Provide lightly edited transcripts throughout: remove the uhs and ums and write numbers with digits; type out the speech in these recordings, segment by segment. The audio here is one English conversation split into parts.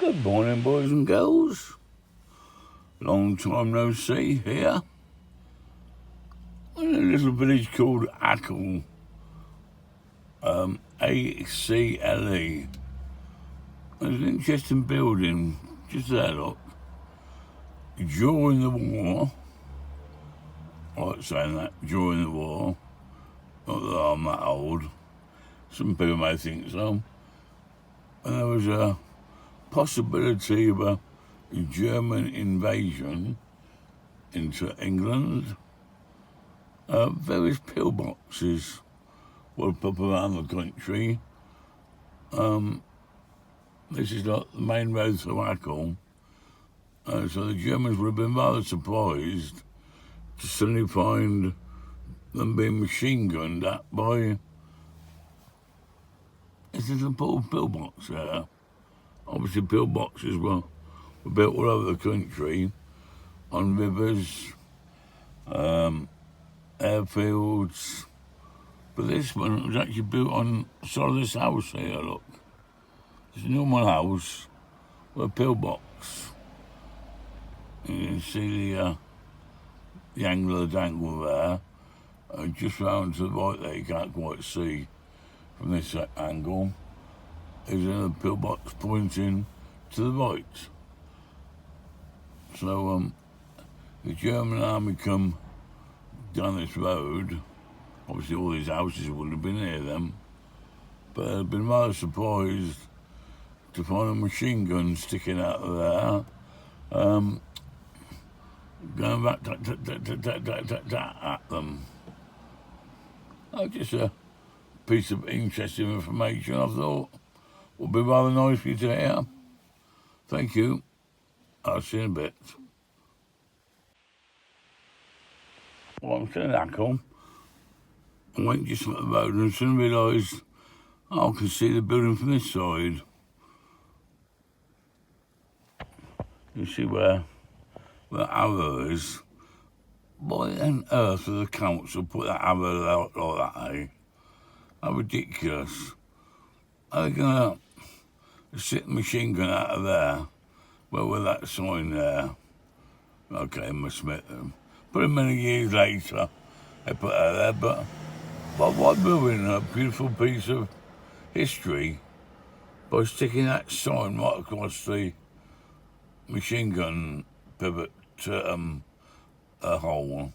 Good morning, boys and girls. Long time no see here. In a little village called Acle. A-C-L-E. There's an interesting building just there, look. During the war, I like saying that, during the war, not that I'm that old, some people may think so, and there was a possibility of a German invasion into England. Various pillboxes were put around the country. This is like the main road to Acle. So the Germans would have been rather surprised to suddenly find them being machine gunned at by this little pillbox there. Obviously, pillboxes were built all over the country, on rivers, airfields. But this one was actually built on the side of this house here, look. It's a normal house with a pillbox. You can see the angle of the dangle there. Just round to the right there, you can't quite see from this angle. There's another pillbox pointing to the right. So the German army come down this road. Obviously all these houses would have been near them, but they'd been rather surprised to find a machine gun sticking out of there, going back at them. Just a piece of interesting information I thought would be rather nice for you to hear. Thank you. I'll see you in a bit. Well, I'm still in Acle. I went just up the road and soon realised I can see the building from this side. You see where the arrow is. Why on earth would the council put that arrow out like that, eh? How ridiculous. Are they going to stick the machine gun out of there? Well, with that sign there. Okay, must admit them. But many years later, they put that there, but why ruin a beautiful piece of history by sticking that sign right across the machine gun pivot a hole?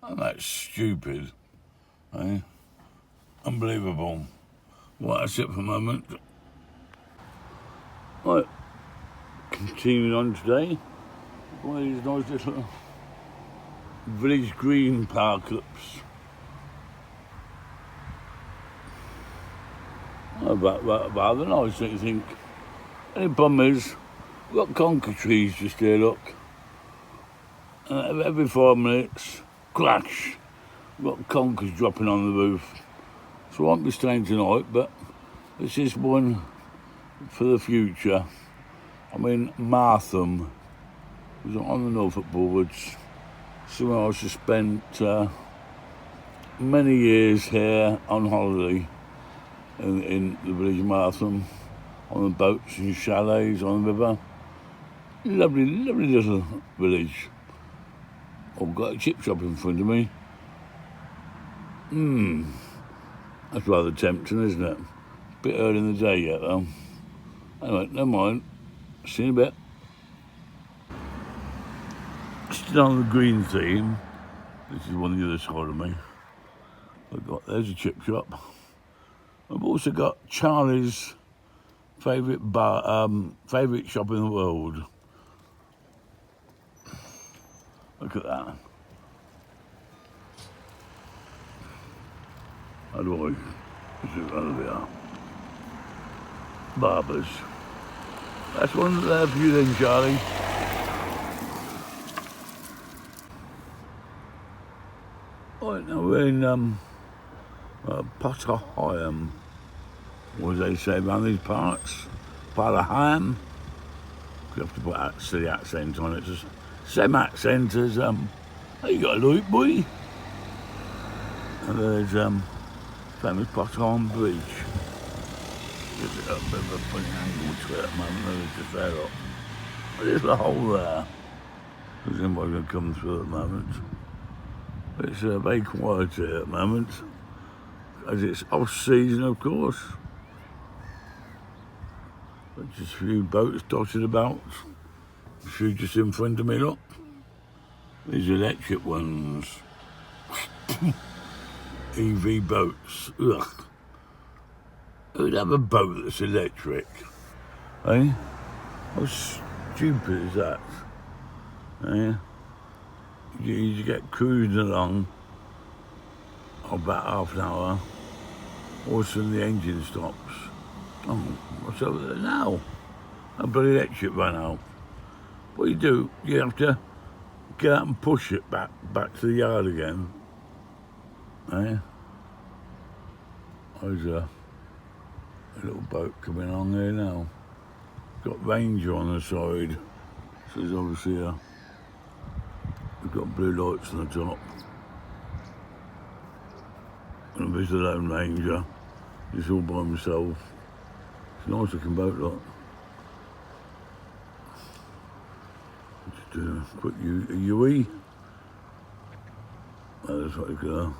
And that's stupid, eh? Unbelievable. Well, that's it for a moment. Right, continuing on today, one of these nice little village green park-ups. Rather nice, don't you think? Only problem is, we've got conker trees just here, look. Every 5 minutes, crash, we've got conkers dropping on the roof. So I won't be staying tonight, but this is one for the future. I'm in Martham, was on the Norfolk Broads. Somewhere I used to spend many years here on holiday in the village of Martham, on the boats and chalets on the river. Lovely, lovely little village. I've got a chip shop in front of me. That's rather tempting, isn't it? Bit early in the day yet, though. Anyway, never mind. See you in a bit. Still on the green theme. This is one on the other side of me. There's a chip shop. I've also got Charlie's favourite shop in the world. Look at that. How do I over there? Barbers. That's one there for you then, Charlie. Right, now we're in Potter Heigham. What do they say around these parts? Potter Heigham. You have to put that silly accent on it. Just same accent as hey, you got a look, boy. And there's famous Potter Heigham Bridge. There's a bit of a funny angle to it at the moment. There's just there, look. There's a hole there. There's anybody going to come through at the moment. It's very quiet here at the moment, as it's off-season, of course. Just a few boats dotted about. A few just in front of me, look. These electric ones. EV boats. Ugh. Who'd have a boat that's electric? Eh? How stupid is that? Eh? You get cruising along about half an hour, all of a sudden the engine stops. Oh, what's over there now? A bloody electric ran out. What do? You have to get out and push it back to the yard again. Eh? There's a little boat coming along here now. Got Ranger on the side. Says obviously we've got blue lights on the top. And there's a Lone Ranger. He's all by himself. It's a nice looking boat, look. Just do a quick UE. That's what we got.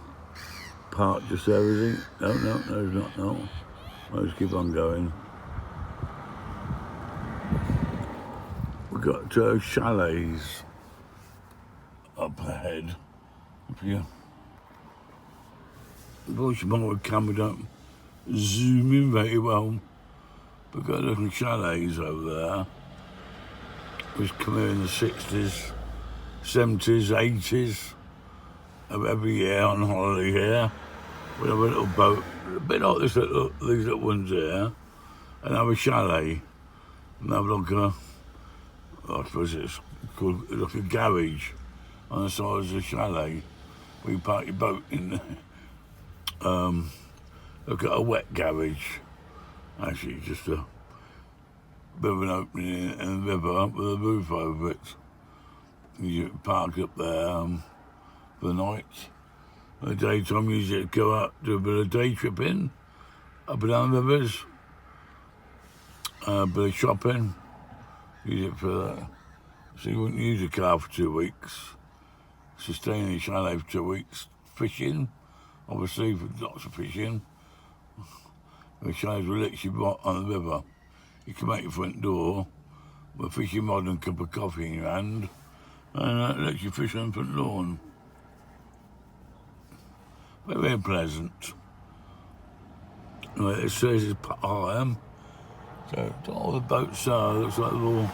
Park just there, is he? No, there's not, no. Let's keep on going. We've got chalets up ahead. Up here. Unfortunately, my camera don't zoom in very well. We've got little chalets over there, which come here in the 60s, 70s, 80s of every year on holiday here. We have a little boat, a bit like these little ones here, and have a chalet, and have like I suppose it's called like a garage on the side of the chalet, where you park your boat in. Look at a wet garage, actually just a bit of an opening in the river with a roof over it. You park up there for the night. In the daytime, you usually go out, do a bit of day tripping up and down the rivers, a bit of shopping, use it for that. So you wouldn't use a car for 2 weeks, sustain the chalet for 2 weeks, fishing, obviously, for lots of fishing. The chalets were literally right on the river. You come out your front door with a fishing rod and a cup of coffee in your hand, and let you fish on the front lawn. Very pleasant. Anyway, it says it's hire. So all the boats are, looks like they're all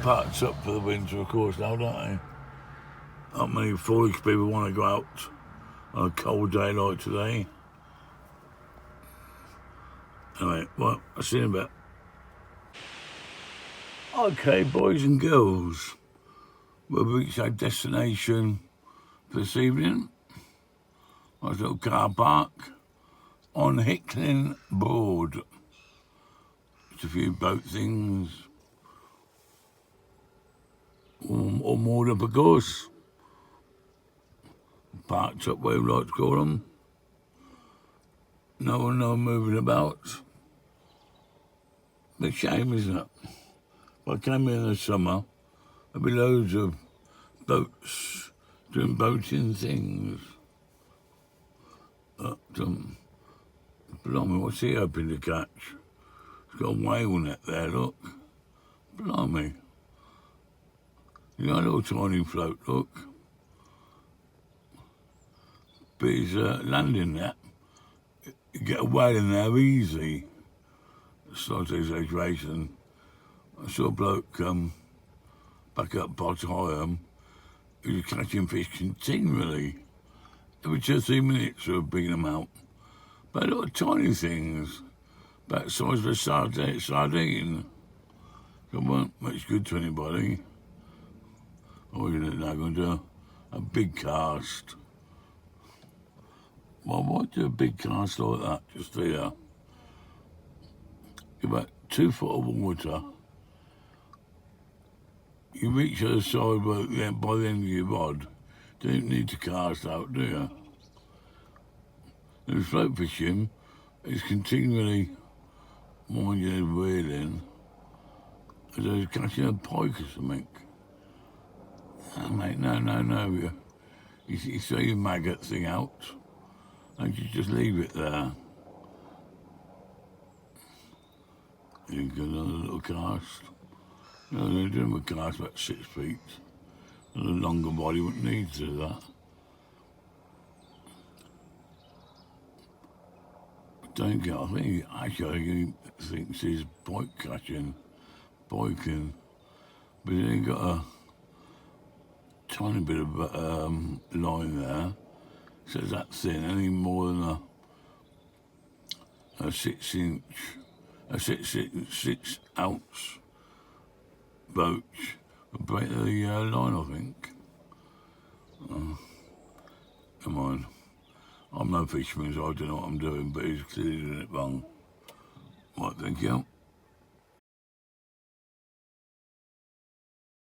parked up for the winter, of course, now, don't they? Not many foolish people want to go out on a cold day like today. Anyway, well, I'll see you in a bit. Okay, boys and girls, we've reached our destination for this evening. Nice little car park on Hickling Broad. Just a few boat things, all moored up, of course. Parked up, where we like to call them. No one moving about. Bit shame, isn't it? If I came here in the summer, there'd be loads of boats doing boating things. But, blimey, what's he hoping to catch? It's got a whale net there, look. Blimey. You got a little tiny float, look. But he's landing net. You get a whale in there easy. Slight exaggeration. I saw a bloke back up Pot Higham who was catching fish continually. Every 2 or 3 minutes we were bringing them out. But little tiny things, about the size of a sardine. They weren't much good to anybody. Or you're now going to do a big cast. Well, why do a big cast like that just here? About 2 foot of water. You reach the other side by the end of your rod. Don't need to cast out, do you? There's float fishing. He's continually minding his wheeling as though he's catching a pike or something. Oh, mate, no. You throw your maggot thing out and you just leave it there. You get another little cast. You know, they're doing a cast about 6 feet. And a longer body wouldn't need to do that. I think he thinks he's pike catching, biking, but he ain't got a tiny bit of line there. So that's thin, any more than a 6 ounce boat would break the line, I think. Come on. I'm no fisherman, so I don't know what I'm doing, but he's clearly doing it wrong. Right, thank you.